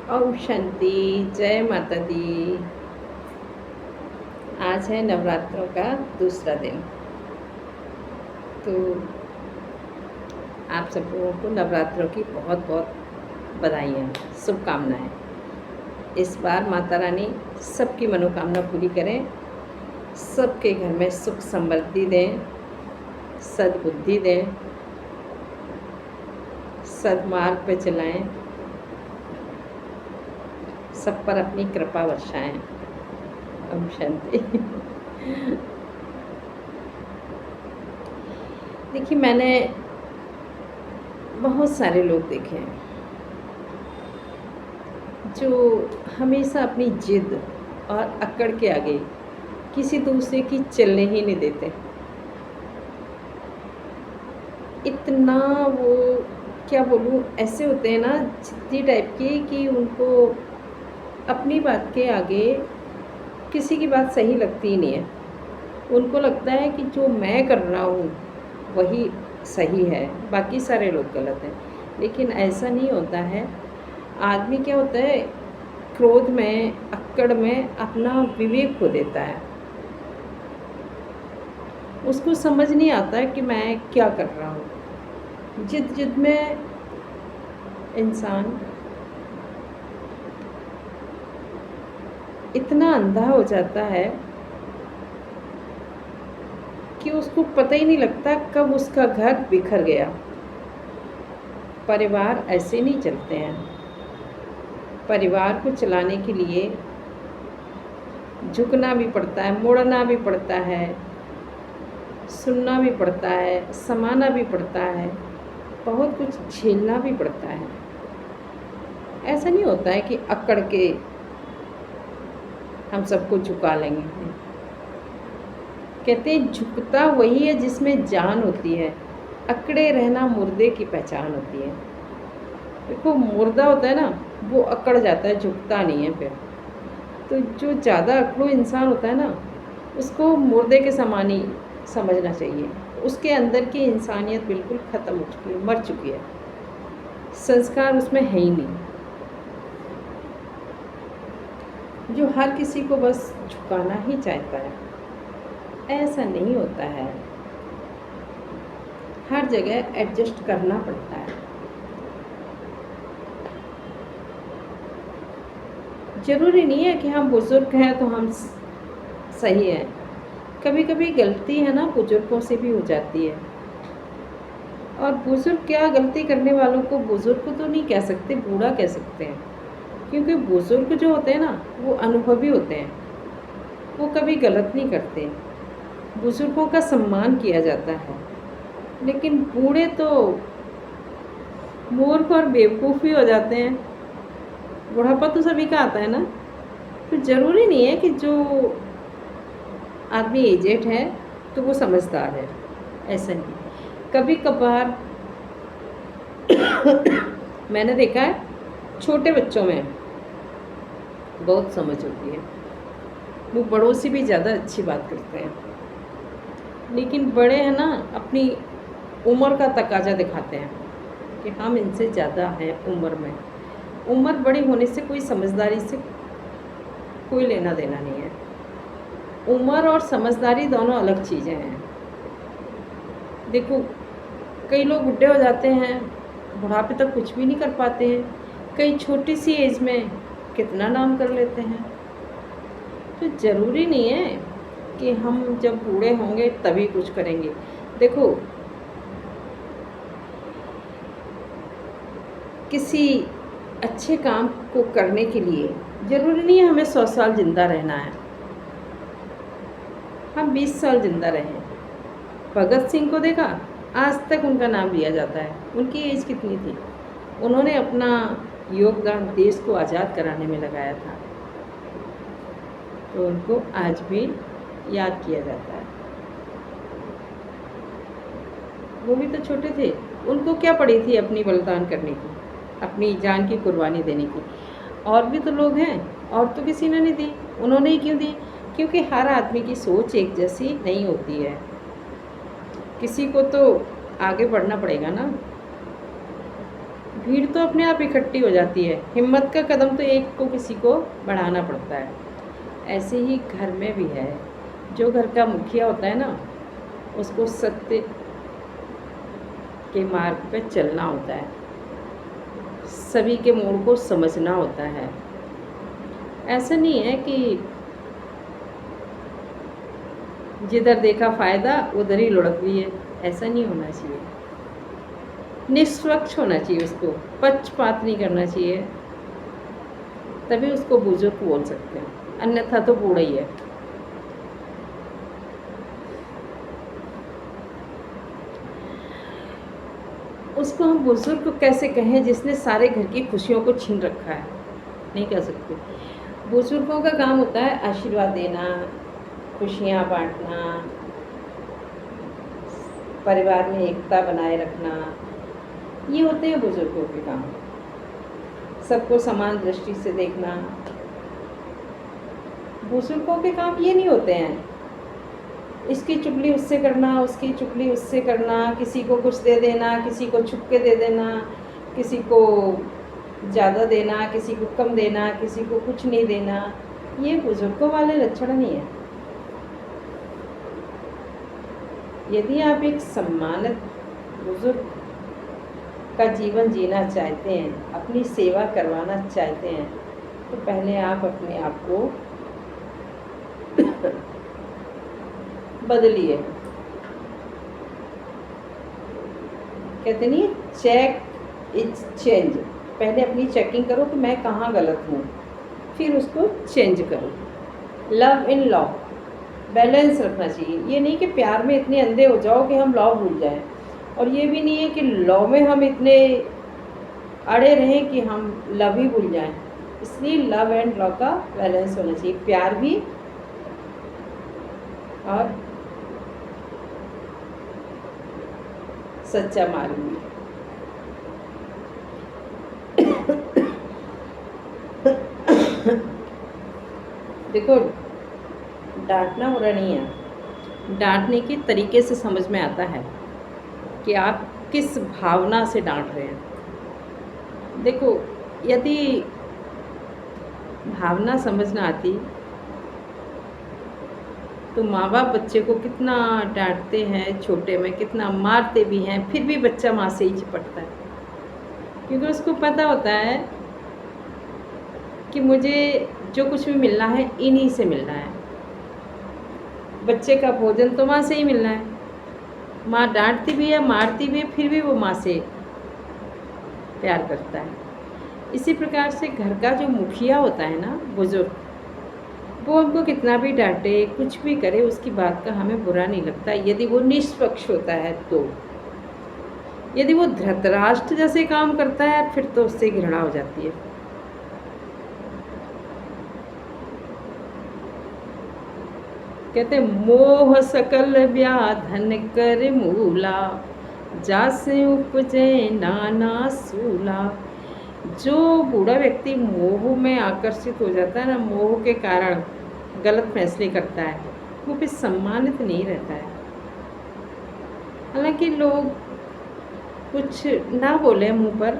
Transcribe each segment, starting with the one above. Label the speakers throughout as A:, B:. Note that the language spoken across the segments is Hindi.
A: ओम शांति। जय माता दी। आज है नवरात्रों का दूसरा दिन। तो आप सब लोगों को नवरात्रों की बहुत बहुत बधाइयाँ, शुभकामनाएँ। इस बार माता रानी सबकी मनोकामना पूरी करें, सबके घर में सुख समृद्धि दें, सद्बुद्धि दें, सद्मार्ग पे चलाएं, सब पर अपनी कृपा वर्षाएं। ओम शांति। देखिए, मैंने बहुत सारे लोग देखे हैं जो हमेशा अपनी जिद और अकड़ के आगे किसी दूसरे की चलने ही नहीं देते। इतना वो, क्या बोलूँ, ऐसे होते हैं ना, जिद्दी टाइप के, कि उनको अपनी बात के आगे किसी की बात सही लगती ही नहीं है। उनको लगता है कि जो मैं कर रहा हूँ वही सही है, बाकी सारे लोग गलत हैं। लेकिन ऐसा नहीं होता है। आदमी क्या होता है, क्रोध में, अक्कड़ में अपना विवेक खो देता है। उसको समझ नहीं आता कि मैं क्या कर रहा हूँ। जिद जिद में इंसान इतना अंधा हो जाता है कि उसको पता ही नहीं लगता कब उसका घर बिखर गया। परिवार ऐसे नहीं चलते हैं। परिवार को चलाने के लिए झुकना भी पड़ता है, मुड़ना भी पड़ता है, सुनना भी पड़ता है, समाना भी पड़ता है, बहुत कुछ झेलना भी पड़ता है। ऐसा नहीं होता है कि अकड़ के हम सबको झुका लेंगे। कहते हैं झुकता वही है जिसमें जान होती है, अकड़े रहना मुर्दे की पहचान होती है। देखो, मुर्दा होता है ना, वो अकड़ जाता है, झुकता नहीं है फिर। तो जो ज़्यादा अकड़ू इंसान होता है ना, उसको मुर्दे के समान ही समझना चाहिए। उसके अंदर की इंसानियत बिल्कुल ख़त्म हो चुकी है, मर चुकी है, संस्कार उसमें है ही नहीं। जो हर किसी को बस झुकाना ही चाहता है, ऐसा नहीं होता है। हर जगह एडजस्ट करना पड़ता है। ज़रूरी नहीं है कि हम बुज़ुर्ग हैं तो हम सही हैं। कभी कभी गलती है ना, बुज़ुर्गों से भी हो जाती है। और बुज़ुर्ग क्या, गलती करने वालों को बुज़ुर्ग तो नहीं कह सकते, बूढ़ा कह सकते हैं। क्योंकि बुज़ुर्ग जो होते हैं ना, वो अनुभवी होते हैं, वो कभी गलत नहीं करते। बुज़ुर्गों का सम्मान किया जाता है। लेकिन बूढ़े तो मूर्ख और बेवकूफ़ ही हो जाते हैं। बुढ़ापा तो सभी का आता है ना। तो ज़रूरी नहीं है कि जो आदमी एजेड है तो वो समझदार है, ऐसा नहीं। कभी कभार मैंने देखा है, छोटे बच्चों में बहुत समझ होती है, वो बड़ों से भी ज़्यादा अच्छी बात करते हैं। लेकिन बड़े हैं ना, अपनी उम्र का तकाजा दिखाते हैं कि हम इनसे ज़्यादा हैं उम्र में। उम्र बड़ी होने से कोई समझदारी से कोई लेना देना नहीं है। उम्र और समझदारी दोनों अलग चीज़ें हैं। देखो, कई लोग बुढ़े हो जाते हैं, बुढ़ापे तक कुछ भी नहीं कर पाते हैं। कई छोटी सी एज में कितना नाम कर लेते हैं। तो ज़रूरी नहीं है कि हम जब बूढ़े होंगे तभी कुछ करेंगे। देखो, किसी अच्छे काम को करने के लिए ज़रूरी नहीं है हमें 100 साल ज़िंदा रहना है। हम 20 साल ज़िंदा रहें। भगत सिंह को देखा, आज तक उनका नाम लिया जाता है। उनकी एज कितनी थी? उन्होंने अपना योगदान देश को आज़ाद कराने में लगाया था, तो उनको आज भी याद किया जाता है। वो भी तो छोटे थे, उनको क्या पड़ी थी अपनी बलिदान करने की, अपनी जान की कुर्बानी देने की। और भी तो लोग हैं, और तो किसी ने नहीं दी। उन्होंने ही क्यों दी? क्योंकि हर आदमी की सोच एक जैसी नहीं होती है। किसी को तो आगे बढ़ना पड़ेगा ना। भीड़ तो अपने आप इकट्ठी हो जाती है, हिम्मत का कदम तो एक को किसी को बढ़ाना पड़ता है। ऐसे ही घर में भी है, जो घर का मुखिया होता है ना, उसको सत्य के मार्ग पे चलना होता है, सभी के मोड़ को समझना होता है। ऐसा नहीं है कि जिधर देखा फ़ायदा उधर ही लुढ़क लिए, ऐसा नहीं होना चाहिए। निष्पक्ष होना चाहिए, उसको पक्षपात नहीं करना चाहिए, तभी उसको बुजुर्ग बोल सकते हैं, अन्यथा तो बूढ़ा ही है। उसको हम बुजुर्ग कैसे कहें जिसने सारे घर की खुशियों को छीन रखा है? नहीं कह सकते। बुजुर्गों का काम होता है आशीर्वाद देना, खुशियाँ बांटना, परिवार में एकता बनाए रखना, ये होते हैं बुजुर्गों के काम। सबको समान दृष्टि से देखना, बुजुर्गों के काम ये नहीं होते हैं। इसकी चुगली उससे करना, उसकी चुगली उससे करना, किसी को कुछ दे देना, किसी को छुप के दे देना, किसी को ज़्यादा देना, किसी को कम देना, किसी को कुछ नहीं देना, ये बुजुर्गों वाले लक्षण नहीं है। यदि आप एक सम्मानित बुजुर्ग का जीवन जीना चाहते हैं, अपनी सेवा करवाना चाहते हैं, तो पहले आप अपने आप को बदलिए। कहते नहीं, चेक इज चेंज। पहले अपनी चेकिंग करो कि मैं कहाँ गलत हूँ, फिर उसको चेंज करो। लव इन लॉ, बैलेंस रखना चाहिए। ये नहीं कि प्यार में इतने अंधे हो जाओ कि हम लॉ भूल जाएं, और ये भी नहीं है कि लॉ में हम इतने अड़े रहें कि हम लव ही भूल जाएं। इसलिए लव एंड लॉ का बैलेंस होना चाहिए, प्यार भी और सच्चा मार्ग भी। देखो, डांटना बुरा नहीं है, डांटने के तरीके से समझ में आता है कि आप किस भावना से डांट रहे हैं। देखो, यदि भावना समझ ना आती तो माँ बाप बच्चे को कितना डांटते हैं, छोटे में कितना मारते भी हैं, फिर भी बच्चा माँ से ही चिपटता है, क्योंकि उसको पता होता है कि मुझे जो कुछ भी मिलना है इन्हीं से मिलना है। बच्चे का भोजन तो माँ से ही मिलना है। माँ डांटती भी है, मारती भी है, फिर भी वो माँ से प्यार करता है। इसी प्रकार से घर का जो मुखिया होता है ना, बुजुर्ग, वो हमको कितना भी डांटे, कुछ भी करे, उसकी बात का हमें बुरा नहीं लगता, यदि वो निष्पक्ष होता है तो। यदि वो धृतराष्ट्र जैसे काम करता है, फिर तो उससे घृणा हो जाती है। कहते मोह सकल व्याधन कर मूला, जासे उपजे नाना सूला। जो बूढ़ा व्यक्ति मोह में आकर्षित हो जाता है ना, मोह के कारण गलत फैसले करता है, वो फिर सम्मानित नहीं रहता है। हालांकि लोग कुछ ना बोले मुंह पर,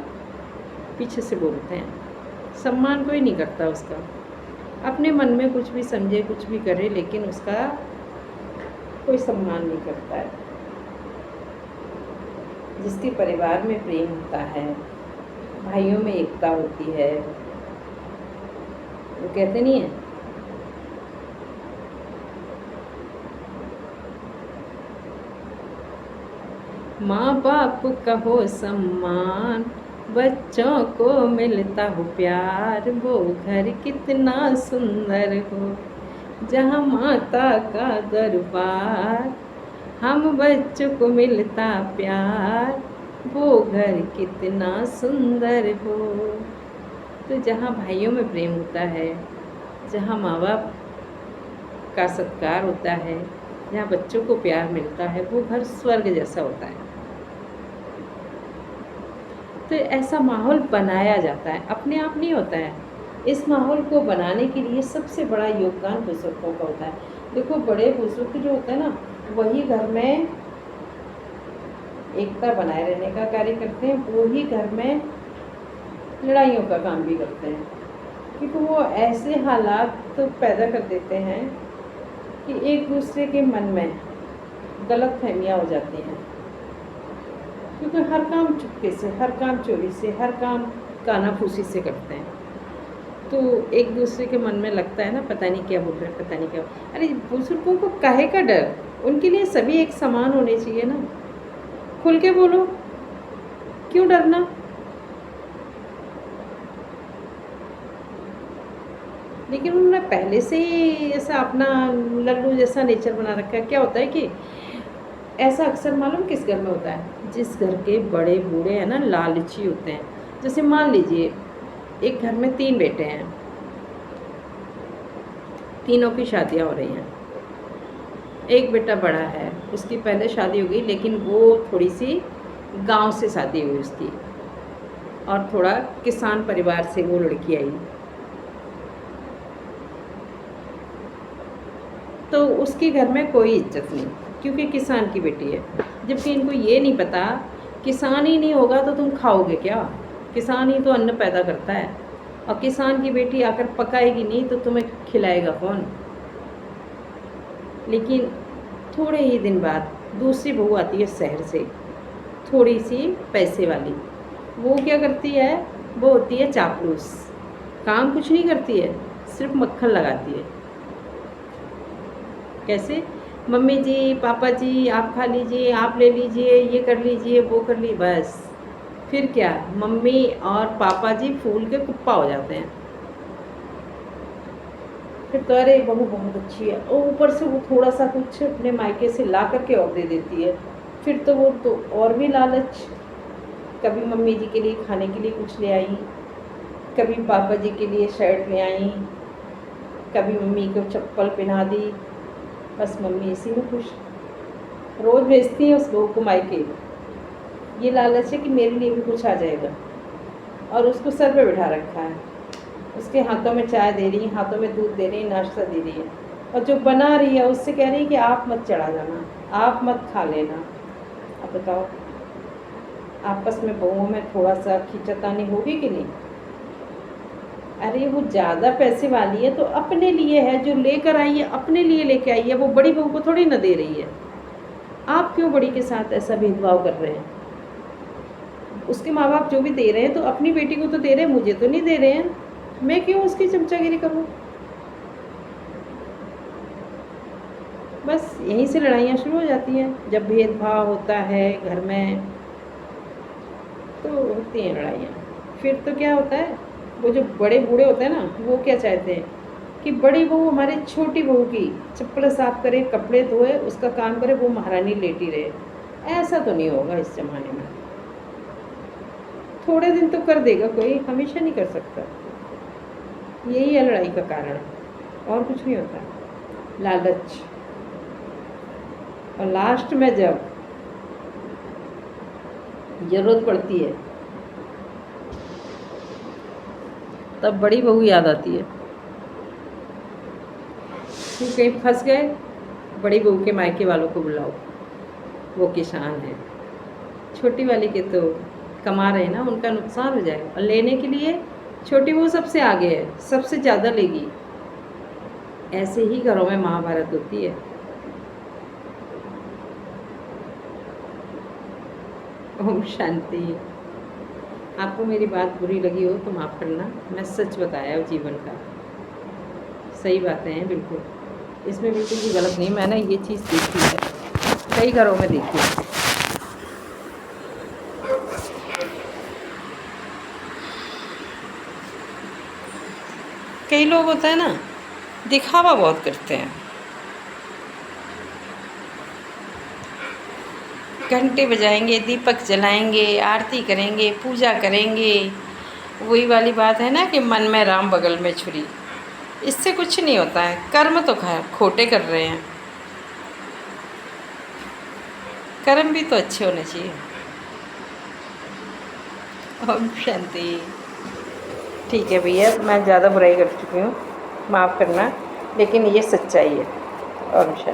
A: पीछे से बोलते हैं, सम्मान कोई नहीं करता उसका। अपने मन में कुछ भी समझे, कुछ भी करे, लेकिन उसका कोई सम्मान नहीं करता है। जिसके परिवार में प्रेम होता है, भाइयों में एकता होती है, वो कहते नहीं है, माँ बाप का हो सम्मान, बच्चों को मिलता हो प्यार, वो घर कितना सुंदर हो जहाँ माता का दरबार। हम बच्चों को मिलता प्यार, वो घर कितना सुंदर हो। तो जहाँ भाइयों में प्रेम होता है, जहाँ माँ बाप का सत्कार होता है, जहाँ बच्चों को प्यार मिलता है, वो घर स्वर्ग जैसा होता है। तो ऐसा माहौल बनाया जाता है, अपने आप नहीं होता है। इस माहौल को बनाने के लिए सबसे बड़ा योगदान बुजुर्गों का होता है। देखो, बड़े बुजुर्ग जो होते हैं ना, वही घर में एकता बनाए रहने का कार्य करते हैं, वही घर में लड़ाइयों का काम भी करते हैं, क्योंकि वो ऐसे हालात तो पैदा कर देते हैं कि एक दूसरे के मन में गलत फहमियाँ हो जाती हैं। क्योंकि हर काम चुपके से, हर काम चोरी से, हर काम कानाफूसी से करते हैं, तो एक दूसरे के मन में लगता है ना, पता नहीं क्या बोल रहे हैं, पता नहीं क्या। अरे बुजुर्गों को काहे का डर, उनके लिए सभी एक समान होने चाहिए ना। खुल के बोलो, क्यों डरना। लेकिन उन्होंने पहले से ही ऐसा अपना लल्लू जैसा नेचर बना रखा है। क्या होता है कि ऐसा अक्सर मालूम किस घर में होता है, जिस घर के बड़े बूढ़े हैं ना, लालची होते हैं। जैसे मान लीजिए एक घर में 3 बेटे हैं, तीनों की शादियां हो रही हैं। एक बेटा बड़ा है, उसकी पहले शादी हो गई, लेकिन वो थोड़ी सी गांव से शादी हुई उसकी, और थोड़ा किसान परिवार से वो लड़की आई, तो उसके घर में कोई इज्जत नहीं, क्योंकि किसान की बेटी है। जबकि इनको ये नहीं पता, किसान ही नहीं होगा तो तुम खाओगे क्या, किसान ही तो अन्न पैदा करता है, और किसान की बेटी आकर पकाएगी नहीं तो तुम्हें खिलाएगा कौन। लेकिन थोड़े ही दिन बाद दूसरी बहू आती है शहर से, थोड़ी सी पैसे वाली। वो क्या करती है, वो होती है चापलूस, काम कुछ नहीं करती है, सिर्फ मक्खन लगाती है। कैसे, मम्मी जी, पापा जी, आप खा लीजिए, आप ले लीजिए, ये कर लीजिए, वो कर ली, बस। फिर क्या, मम्मी और पापा जी फूल के कुप्पा हो जाते हैं। फिर तो अरे बहू बहुत अच्छी है, और ऊपर से वो थोड़ा सा कुछ अपने मायके से ला करके और दे देती है। फिर तो वो तो और भी लालच, कभी मम्मी जी के लिए खाने के लिए कुछ ले आई, कभी पापा जी के लिए शर्ट ले आई, कभी मम्मी को चप्पल पहना दी। बस मम्मी इसी में खुश, रोज़ भेजती है उस बहू को मायके। ये लालच है कि मेरे लिए भी कुछ आ जाएगा, और उसको सर पे बिठा रखा है। उसके हाथों में चाय दे रही है, हाथों में दूध दे रही है, नाश्ता दे रही है, और जो बना रही है उससे कह रही है कि आप मत चढ़ा जाना, आप मत खा लेना। अब बताओ, आपस में बहुओं में थोड़ा सा खींचातानी होगी कि नहीं। अरे वो ज़्यादा पैसे वाली है तो अपने लिए है, जो लेकर आई है अपने लिए लेके आई है, वो बड़ी बहू को थोड़ी ना दे रही है। आप क्यों बड़ी के साथ ऐसा भेदभाव कर रहे हैं। उसके माँ बाप जो भी दे रहे हैं तो अपनी बेटी को तो दे रहे हैं, मुझे तो नहीं दे रहे हैं, मैं क्यों उसकी चमचागिरी करूँ। बस यहीं से लड़ाइयाँ शुरू हो जाती हैं। जब भेदभाव होता है घर में तो होती हैं लड़ाइयाँ। फिर तो क्या होता है, वो जो बड़े बूढ़े होते हैं ना, वो क्या चाहते हैं कि बड़ी बहू हमारी छोटी बहू की चप्पल साफ करे, कपड़े धोए, उसका काम करे, वो महारानी लेटी रहे। ऐसा तो नहीं होगा इस ज़माने में। थोड़े दिन तो कर देगा कोई, हमेशा नहीं कर सकता। यही है लड़ाई का कारण, और कुछ नहीं होता, लालच। और लास्ट में जब ज़रूरत पड़ती है तब बड़ी बहू याद आती है। फिर कहीं फंस गए, बड़ी बहू के मायके वालों को बुलाओ, वो किसान है। छोटी वाली के तो कमा रहे हैं ना, उनका नुकसान हो जाएगा, और लेने के लिए छोटी बहू सबसे आगे है, सबसे ज़्यादा लेगी। ऐसे ही घरों में महाभारत होती है। ओम शांति। आपको मेरी बात बुरी लगी हो तो माफ़ करना, मैं सच बताया हो जीवन का, सही बातें हैं बिल्कुल, इसमें बिल्कुल भी गलत नहीं। मैंने ये चीज़ देखी है, कई घरों में देखी है। कई लोग होता है ना, दिखावा बहुत करते हैं, घंटे बजाएंगे, दीपक जलाएंगे, आरती करेंगे, पूजा करेंगे। वही वाली बात है ना कि मन में राम बगल में छुरी। इससे कुछ नहीं होता है, कर्म तो खोटे कर रहे हैं, कर्म भी तो अच्छे होने चाहिए। ओम शांति। ठीक है भैया, मैं ज़्यादा बुराई कर चुकी हूँ, माफ़ करना, लेकिन ये सच्चाई है। ओम शांति।